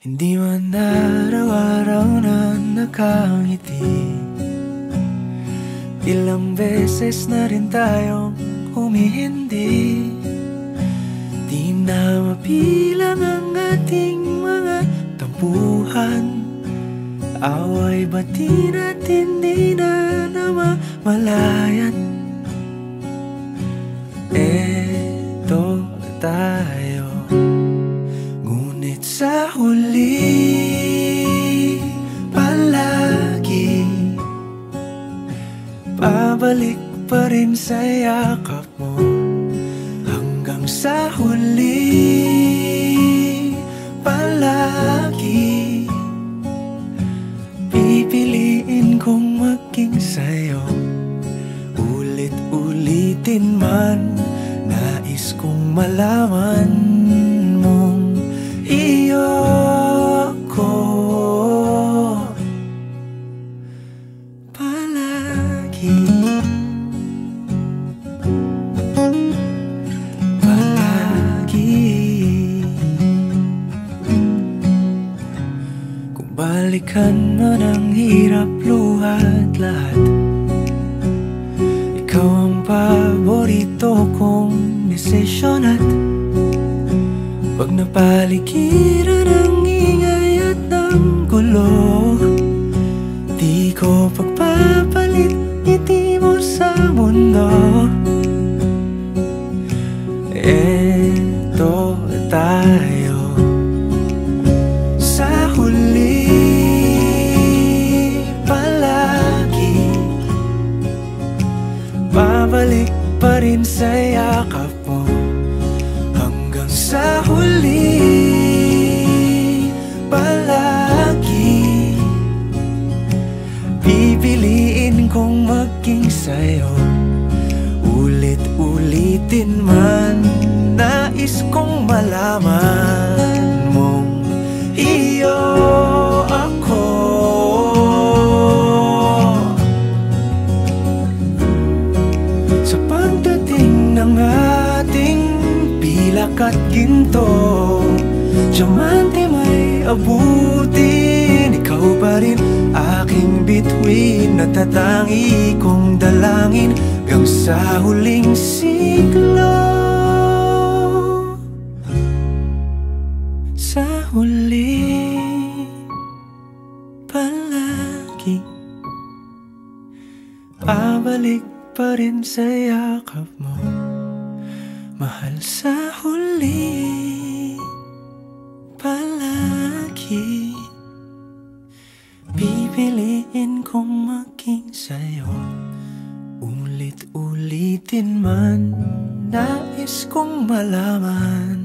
Hindi man araw-araw na nakangiti. Ilang beses na rin tayong humihindi. Di na mapilang ang ating mga tampuhan. Away bati natin di na namamalayan. Eto tayo, ngunit sa huli palagi pabalik pa rin sa yakap mo. Hanggang sa huli palagi pipiliin kong maging sa'yo. Ulit-ulitin man, nais kong malaman mong iyo ako palagi. Kung balikan man ang hirap, luhat lahat, ikaw ang paborito kong desisyon. At pag napaligiran ang ingay at ng gulo, di ko pagpapalit ngiti mo sa mundo. Eto tayo, sa huli palagi babalik pa rin sa yakap mo. Hanggang sa huli palagi pipiliin kong maging sa'yo. Ulit-ulitin man, nais kong malaman mong iyo ako. Sa pagdating ng ating pilak at ginto, diamante may abutin, ikaw pa rin aking bituin. Natatangi kong dalangin hanggang sa huling siglo. Sa huli palagi pabalik pa rin sa yakap mo, mahal. Sa huli palagi pipiliin kong maging sa'yo. Ulit-ulitin man, nais kong malaman